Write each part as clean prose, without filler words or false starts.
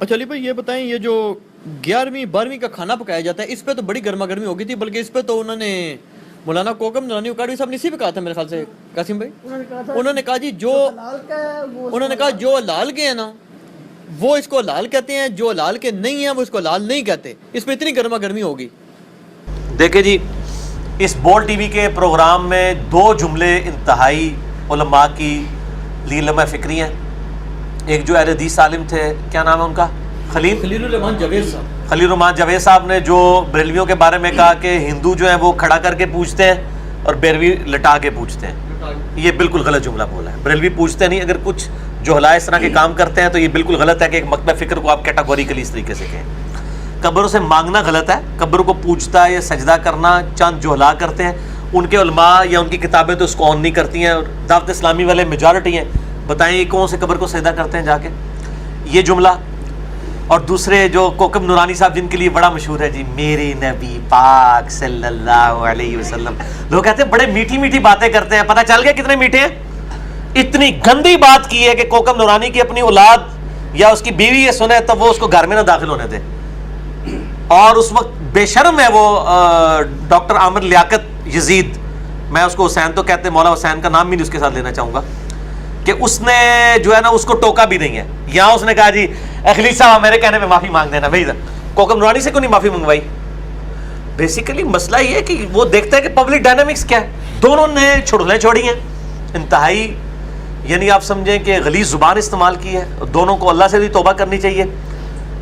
اچھا علی بھائی یہ بتائیں، یہ جو 11ویں 12ویں کا کھانا پکایا جاتا ہے اس پہ تو بڑی گرما گرمی ہو گئی تھی، بلکہ اس پہ تو انہوں نے مولانا کوکم نورانی اکاڑوی صاحب نے اسی پہ کہا تھا میرے خیال سے قاسم بھائی، انہوں نے کہا جی جو حلال کے ہیں نا وہ اس کو حلال کہتے ہیں، جو حلال کے نہیں ہیں وہ اس کو حلال نہیں کہتے، اس پہ اتنی گرما گرمی ہوگی۔ دیکھیں جی، اس بول ٹی وی کے پروگرام میں 2 جملے انتہائی علماء کی لمحہ فکری ہیں۔ ایک جو اہل حدیث عالم تھے، کیا نام ہے ان کا، خلیل الرحمان جاوید صاحب، خلیل الرحمان جاوید صاحب نے جو بریلویوں کے بارے میں کہا کہ ہندو جو ہیں وہ کھڑا کر کے پوچھتے ہیں اور بیروی لٹا کے پوچھتے ہیں، یہ بالکل غلط جملہ بولا ہے۔ بریلوی پوچھتے نہیں، اگر کچھ جو حلائے اس طرح کے کام کرتے ہیں تو یہ بالکل غلط ہے کہ ایک مکتب فکر کو آپ کیٹاگوریکلی اس طریقے سے کہیں۔ قبروں سے مانگنا غلط ہے، قبر کو پوچھتا ہے یا سجدہ کرنا چند جو حلا کرتے ہیں ان کے علماء یا ان کی کتابیں تو اس کو آن نہیں کرتی ہیں، اور دعوت اسلامی والے میجارٹی ہیں، بتائیں یہ کون سے قبر کو سجدہ کرتے ہیں جا کے، یہ جملہ۔ اور دوسرے جو کوکب نورانی صاحب جن کے لیے بڑا مشہور ہے جی، میرے نبی پاک صلی اللہ علیہ وسلم، لوگ کہتے ہیں بڑے میٹھی میٹھی باتیں کرتے ہیں، پتہ چل گیا کتنے میٹھے ہیں؟ اتنی گندی بات کی ہے کہ کوکب نورانی کی اپنی اولاد یا اس کی بیوی یہ سنے تو وہ اس کو گھر میں نہ داخل ہونے دے، اور اس وقت بے شرم ہے وہ ڈاکٹر عامر لیاقت یزید، میں اس کو حسین تو کہتے ہیں، مولا حسین کا نام بھی نہیں اس کے ساتھ لینا چاہوں گا، کہ اس نے جو ہے نا اس کو ٹوکا بھی نہیں ہے، یہاں اس نے کہا جی خلیل صاحب میرے کہنے پہ معافی مانگ دینا بھائی، کوکب نورانی سے کیوں نہیں معافی منگوائی؟ بیسیکلی مسئلہ یہ ہے کہ وہ دیکھتا ہے کہ پبلک ڈائنامکس کیا ہے، دونوں نے چھڑلیں چھوڑی ہیں انتہائی، یعنی آپ سمجھیں کہ غلیظ زبان استعمال کی ہے، دونوں کو اللہ سے بھی توبہ کرنی چاہیے،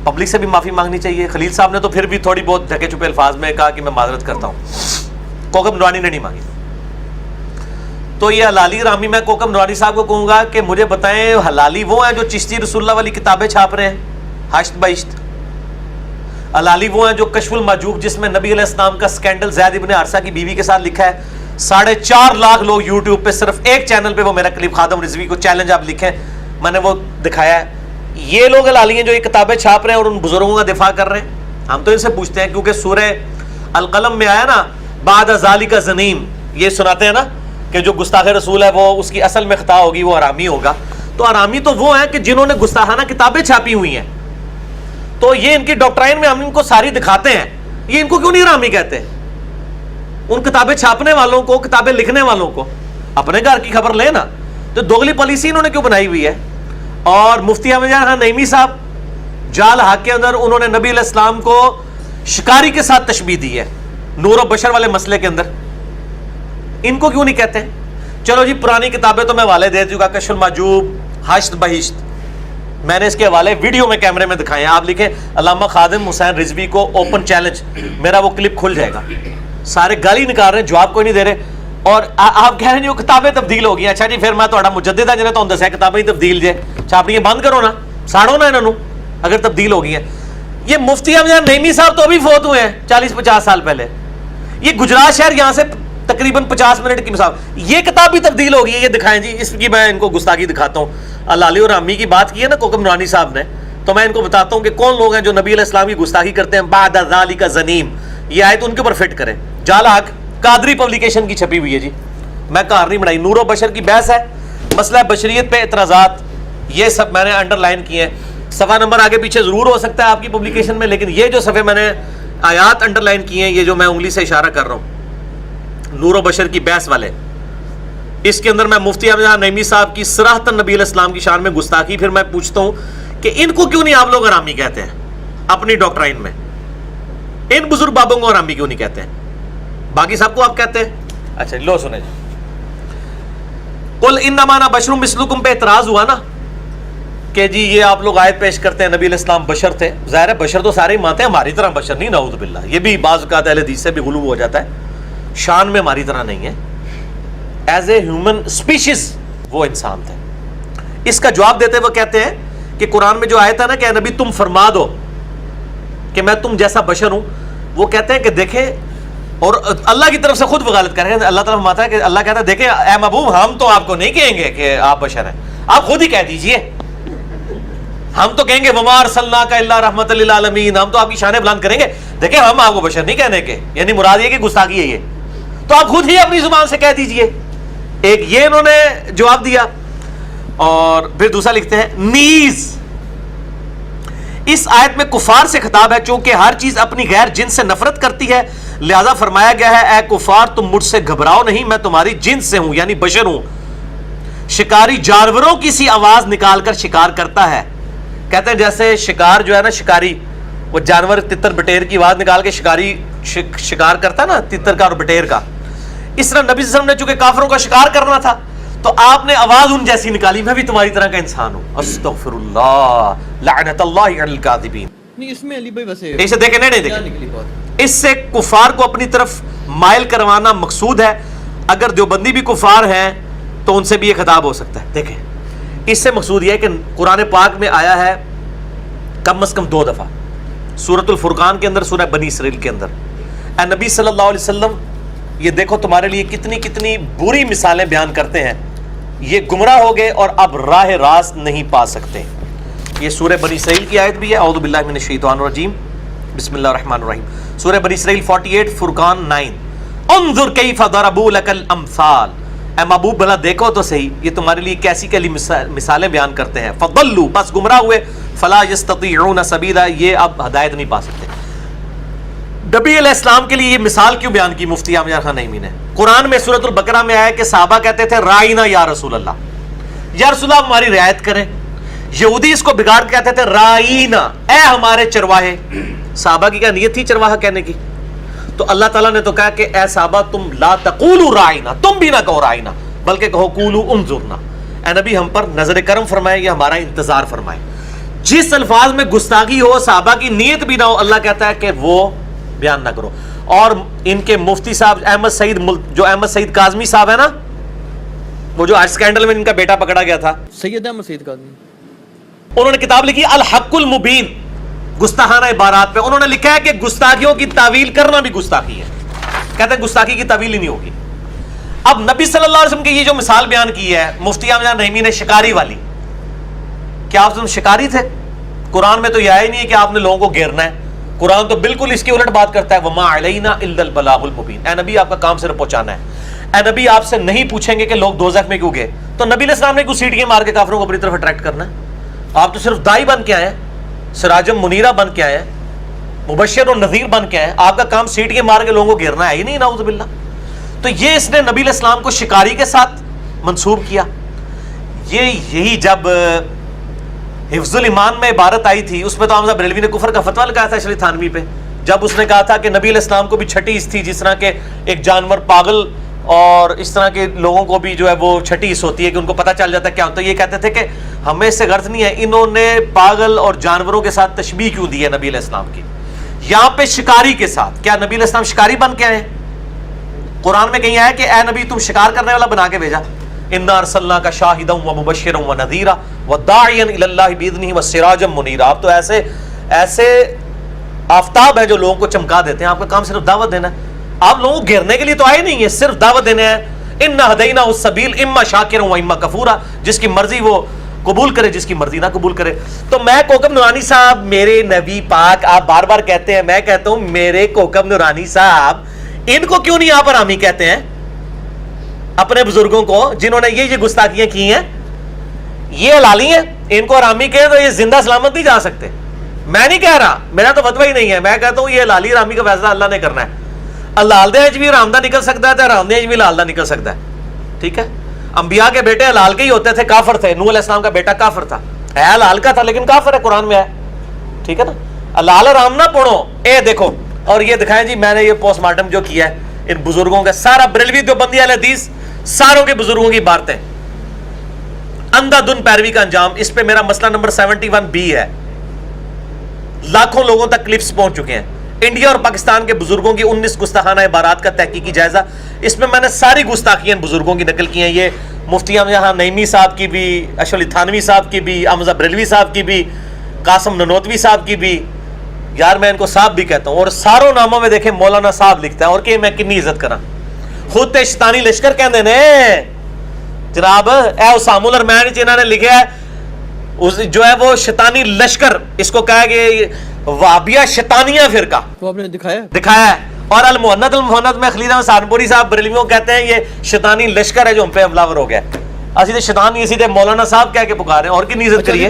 پبلک سے بھی معافی مانگنی چاہیے۔ خلیل صاحب نے تو پھر بھی تھوڑی بہت ڈھکے چھپے الفاظ میں کہا کہ میں معذرت کرتا ہوں، کوکب نورانی نے نہیں مانگی۔ تو یہ حلالی رامی، میں کوکب نورانی صاحب کو کہوں گا کہ مجھے بتائیں حلالی وہ ہیں جو چشتی رسول اللہ والی کتابیں چھاپ رہے ہیں، حشت بہشت؟ حلالی وہ ہیں جو کشف المحجوب جس میں نبی علیہ السلام کا سکینڈل زید ابن حارثہ کی بیوی کے ساتھ لکھا ہے، 4.5 لاکھ لوگ یوٹیوب پہ صرف ایک چینل پہ وہ میرا کلپ خادم رضوی کو چیلنج آپ لکھیں، میں نے وہ دکھایا ہے۔ یہ لوگ حلالی ہیں جو یہ کتابیں چھاپ رہے ہیں اور ان بزرگوں کا دفاع کر رہے ہیں۔ ہم تو ان سے پوچھتے ہیں، کیونکہ سورہ القلم میں آیا نا بعد ذالک زنیم، یہ سناتے ہیں نا کہ جو گستاخ رسول ہے وہ اس کی اصل میں خطا ہوگی، وہ حرامی ہوگا۔ تو حرامی تو وہ ہیں کہ جنہوں نے گستاخانہ کتابیں چھاپی ہوئی ہیں، تو یہ ان کی ڈاکٹرائن میں ہم ان کو ساری دکھاتے ہیں، یہ ان کو کیوں نہیں حرامی کہتے؟ ان کتابیں چھاپنے والوں کو، کتابیں لکھنے والوں کو اپنے گھر کی خبر لے نا، تو دوگلی پالیسی انہوں نے کیوں بنائی ہوئی ہے؟ اور مفتی احمد جان خان نعیمی صاحب جال حق کے اندر انہوں نے نبی علیہ السلام کو شکاری کے ساتھ تشبیہ دی ہے نور و بشر والے مسئلے کے اندر، ان کو کیوں نہیں کہتے؟ چلو جی پرانی کتابیں تو میں حوالے دے چکا، کشف المحجوب، حشت بہشت، میں نے اس کے حوالے ویڈیو میں کیمرے میں دکھائے ہیں، آپ لکھیں علامہ خادم حسین رضوی کو اوپن چیلنج، میرا وہ کلپ کھل جائے گا۔ سارے گالی نکال رہے ہیں، جواب کوئی نہیں دے رہے، اور آپ کہہ رہے ہیں وہ کتابیں تبدیل ہو گئی، اچھا جی پھر میں تھوڑا مجدد ہے جنہیں تو دسیا کتابیں ہی تبدیل جے چھاپنی بند کرو نا، ساڑو نا انہوں اگر تبدیل ہو گئی ہیں۔ یہ مفتی احمد نعیمی صاحب تو ابھی فوت ہوئے ہیں 40-50 سال پہلے، یہ گجرات شہر یہاں سے تقریباً 50 منٹ کی مسافت، یہ کتاب بھی تبدیل ہو گئی ہے، یہ دکھائیں جی، اس کی میں ان کو گستاخی دکھاتا ہوں۔ حلالی اور حرامی کی بات کی ہے نا کوکب نورانی صاحب نے، تو میں ان کو بتاتا ہوں کہ کون لوگ ہیں جو نبی علیہ السلام کی گستاخی کرتے ہیں۔ بعد ذالک زنیم، یہ آیت ان کے اوپر فٹ کریں۔ جال حق قادری پبلیکیشن کی چھپی ہوئی ہے جی، میں کار نہیں بنائی، نور و بشر کی بحث ہے، مسئلہ بشریت پہ اعتراضات، یہ سب میں نے انڈر لائن کیے ہیں۔ صفحہ نمبر آگے پیچھے ضرور ہو سکتا ہے آپ کی پبلیکیشن میں، لیکن یہ جو صفحے میں نے آیات انڈر لائن کیے ہیں، یہ جو میں انگلی سے اشارہ کر رہا ہوں نور و بشر کی بحث والے، اس کے اندر میں مفتی احمد نعیمی صاحب کی صراحتاً نبی علیہ السلام کی شان میں گستاخی، پھر میں پوچھتا ہوں کہ ان کو کیوں نہیں آپ لوگ حرامی کہتے ہیں اپنی ڈاکٹرائن میں؟ ان بزرگ بابوں کو حرامی کیوں نہیں کہتے ہیں؟ باقی سب کو آپ کہتے ہیں۔ اچھا لو سنیں جی، قل انما انا بشر مثلکم پہ اعتراض ہوا نا کہ جی یہ آپ لوگ آیت پیش کرتے ہیں نبی علیہ السلام بشر تھے، ظاہر ہے بشر تو سارے ہی مانتے ہیں، ہماری طرح بشر نہیں، نعوذ باللہ، یہ بھی بعض اوقات اہل حدیث سے بھی غلو ہو جاتا ہے، شان میں ہماری طرح نہیں ہے، ایز اے ہیومن اسپیشیز وہ انسان تھے۔ اس کا جواب دیتے وہ کہتے ہیں کہ قرآن میں جو آیت ہے نا کہ نبی تم فرما دو کہ میں تم جیسا بشر ہوں، وہ کہتے ہیں کہ دیکھیں، اور اللہ کی طرف سے خود وغالت کر رہے ہیں، اللہ تعالیٰ فرماتا ہے کہ اللہ کہتا ہے دیکھیں اے محبوب ہم تو آپ کو نہیں کہیں گے کہ آپ بشر ہیں، آپ خود ہی کہہ دیجئے، ہم تو کہیں گے وما ارسلناک الا رحمۃ للعالمین، ہم تو آپ کی شانیں بلند کریں گے، دیکھیں ہم آپ کو بشر نہیں کہنے کے، یعنی مراد یہ کہ گستاخی ہے یہ، تو آپ خود ہی اپنی زبان سے کہہ دیجئے۔ ایک یہ انہوں نے جواب دیا، اور پھر دوسرا لکھتے ہیں نیز اس آیت میں کفار سے خطاب ہے، چونکہ ہر چیز اپنی غیر جنس سے نفرت کرتی ہے، لہذا فرمایا گیا ہے اے کفار تم مجھ سے گھبراؤ نہیں، میں تمہاری جنس سے ہوں، یعنی بشر ہوں۔ شکاری جانوروں کی سی آواز نکال کر شکار کرتا ہے، کہتے ہیں جیسے شکار جو ہے نا، شکاری وہ جانور تتر بٹیر کی آواز نکال کے شکاری شکار کرتا ہے نا، تتر کا اور بٹیر کا، اس طرح نبی صلی اللہ علیہ وسلم نے چونکہ کافروں کا شکار کرنا تھا تو آپ نے آواز ان جیسی نکالی، میں بھی تمہاری طرح کا انسان ہوں۔ استغفر اللہ، لعنت اللہ علی الکاذبین۔ نہیں اس میں علی بھائی ویسے اسے دیکھیں، نہیں کیا دیکھیں، نکلی بات؟ اس سے کفار کو اپنی طرف مائل کروانا مقصود ہے۔ اگر دیوبندی بھی کفار ہیں تو ان سے بھی یہ خطاب ہو سکتا ہے۔ دیکھیں اس سے مقصود یہ ہے کہ قرآن پاک میں آیا ہے کم از کم 2 دفعہ، سورۃ الفرقان کے اندر، سورہ بنی اسرائیل کے اندر، اے نبی صلی اللہ علیہ وسلم یہ دیکھو تمہارے لیے کتنی کتنی بری مثالیں بیان کرتے ہیں، یہ گمراہ ہو گئے اور اب راہ راست نہیں پا سکتے۔ یہ سورہ بنی اسرائیل کی آیت بھی ہے، اعوذ باللہ من الشیطان الرجیم، بسم اللہ الرحمن الرحیم، سورہ بنی اسرائیل 48 فرقان 9، انظر کیف ضربوا لک الامثال، اے محبوب بھلا دیکھو تو صحیح یہ تمہارے لیے کیسی کیسی مثالیں بیان کرتے ہیں، فضلوا بس گمراہ ہوئے، فلا یستطیعون سبیلا یہ اب ہدایت نہیں پا سکتے۔ نبی علیہ السلام کے لیے یہ مثال کیوں بیان کی مفتی احمد خان نعیمی نے؟ قرآن میں سورۃ البقرہ میں آیا کہ صحابہ کہتے تھے رائنا یا رسول اللہ، یا رسول اللہ ہماری رعایت کریں۔ یہودی اس کو بگاڑ کے کہتے تھے رائنا، اے ہمارے چرواہے۔ صحابہ کی کیا نیت تھی چرواہا کہنے کی؟ تو اللہ تعالیٰ نے تو کہا کہ اے صحابہ تم لا تقولوا رائنا، تم بھی نہ کہو رائنا بلکہ کہو قولوا انظرنا، اے نبی ہم پر نظر کرم فرمائے یا ہمارا انتظار فرمائے۔ جس الفاظ میں گستاخی ہو، صحابہ کی نیت بھی نہ ہو، اللہ کہتا ہے کہ وہ بیان نہ کرو۔ اور ان کے مفتی صاحب جو احمد سعید کاظمی صاحب ہے نا، وہ جو آج سکینڈل میں ان کا بیٹا پکڑا گیا تھا، سید احمد سعید کاظمی، انہوں نے کتاب لکھی الحق المبین، گستاخانہ عبارات پہ انہوں نے لکھا ہے کہ گستاخیوں کی تعویل کرنا بھی گستاخی ہے، کہتے ہیں گستاخی کی تعویل ہی نہیں ہوگی۔ اب نبی صلی اللہ علیہ وسلم کی یہ جو مثال بیان کی ہے مفتی احمد نعیمی نے شکاری والی، کیا آپ شکاری تھے؟ قرآن میں تو یہ آیا ہی نہیں ہے کہ آپ نے لوگوں کو گھیرنا ہے، قرآن تو بالکل اس کی الٹ بات کرتا ہے، وما علینا الا البلاغ المبین، اے نبی آپ کا کام صرف پہنچانا ہے۔ اے نبی آپ سے نہیں پوچھیں گے کہ لوگ دوزخ میں کیوں گئے، تو نبی علیہ السلام نے کوئی سیٹیاں مار کے کافروں کو اپنی طرف اٹریکٹ کرنا ہے؟ آپ تو صرف دائی بن کے آئے ہیں، سراجم منیرہ بن کے آئے ہیں، مبشر و نذیر بن کے آئے ہیں، آپ کا کام سیٹیاں مار کے لوگوں کو گھیرنا ہے ہی نہیں، نعوذ باللہ۔ تو یہ اس نے نبی علیہ السلام کو شکاری کے ساتھ منسوب کیا۔ یہی جب حفظ الایمان میں عبارت آئی تھی، اس میں تو حمزہ بریلوی نے کفر کا فتویٰ لگایا تھا اشرف تھانوی پہ، جب اس نے کہا تھا کہ نبی علیہ السلام کو بھی چھٹی حص تھی، جس طرح کہ ایک جانور پاگل اور اس طرح کے لوگوں کو بھی جو ہے وہ چھٹی حص ہوتی ہے کہ ان کو پتہ چل جاتا ہے کیا ہوتا ہے۔ یہ کہتے تھے کہ ہمیں اس سے غرض نہیں ہے، انہوں نے پاگل اور جانوروں کے ساتھ تشبیہ کیوں دی ہے نبی علیہ السلام کی، یہاں پہ شکاری کے ساتھ؟ کیا نبی علیہ السلام شکاری بن کے آئے؟ قرآن میں کہیں آیا کہ اے نبی تم شکار کرنے والا بنا کے بھیجا، انا ارسلناک شاہدا ومبشرا ونذیرا وداعیا الی اللہ باذنہ وسراجا منیرا۔ آپ تو ایسے آفتاب ہیں جو لوگوں کو چمکا دیتے ہیں، آپ کا کام صرف دعوت دینا ہے، آپ لوگوں کو گھیرنے کے لیے تو آئے نہیں ہیں، صرف دعوت دینے ہیں۔ انا ہدیناہ السبیل اما شاکرا و اما کفورا، جس کی مرضی وہ قبول کرے، جس کی مرضی نہ قبول کرے۔ تو میں کوکب نورانی صاحب، میرے نبی پاک آپ بار بار کہتے ہیں، میں کہتا ہوں میرے کوکب نورانی صاحب، ان کو کیوں نہیں آپ حرامی کہتے ہیں؟ اپنے بزرگوں کو جنہوں نے یہ گستاخیاں کی ہیں، یہ حلالی ہیں، ان کو حرامی کہے تو یہ زندہ سلامت نہیں جا سکتے۔ میں نہیں کہہ رہا، میرا تو فتویٰ ہی نہیں ہے، میں کہتا ہوں یہ حلالی حرامی کا فیصلہ اللہ نے کرنا ہے۔ حلال دے بھی حرام دا نکل سکتا ہے تو حرام دے بھی حلال دا نکل سکتا ہے، ٹھیک ہے؟ انبیاء کے بیٹے حلال کے ہی ہوتے تھے، کافر تھے۔ نوح علیہ السلام کا بیٹا کافر تھا، ہے حلال کا تھا لیکن کافر ہے، قرآن میں ہے، ٹھیک ہے نا؟ حلال حرام نہ پڑھو، اے دیکھو۔ اور یہ دکھائیں جی، میں نے یہ پوسٹ مارٹم جو کیا ہے ان بزرگوں کا، سارا بریلوی دیوبندی اہل حدیث ساروں کے بزرگوں کی باتیں، اندھا دھن پیروی کا انجام۔ اس پہ میرا مسئلہ نمبر 71B ہے، لاکھوں لوگوں تک کلپس پہنچ چکے ہیں۔ انڈیا اور پاکستان کے بزرگوں کی 19 گستاخانہ عبارات کا تحقیقی جائزہ، اس میں نے ساری گستاخیاں بزرگوں کی نقل کی ہیں، یہ مفتی احمد نعیمی صاحب کی بھی، اشرف تھانوی صاحب کی بھی، حمزہ بریلوی صاحب کی بھی، قاسم ننوتوی صاحب کی بھی، یار میں ان کو صاحب بھی کہتا ہوں، اور ساروں ناموں میں دیکھیں مولانا صاحب لکھتا ہے، اور کہ میں کنی عزت کرا، خود تے شیطانی لشکر کہندے نے جناب، اے اسامہ الرحمن جنہاں نے لکھا ہے جو ہے وہ شیطانی لشکر، اس کو کہا کہ وہابیہ شیطانیہ فرقہ، وہ آپ نے دکھایا ہے۔ اور المحند میں خلیل احمد سہارنپوری صاحب بریلویوں کہتے ہیں یہ شیطانی لشکر ہے جو ہم پہ حملہ ور ہو گیا، اسی تے شیطان نہیں، اسی تے مولانا صاحب کہہ کے پکارے ہیں، اور کی عزت کریے۔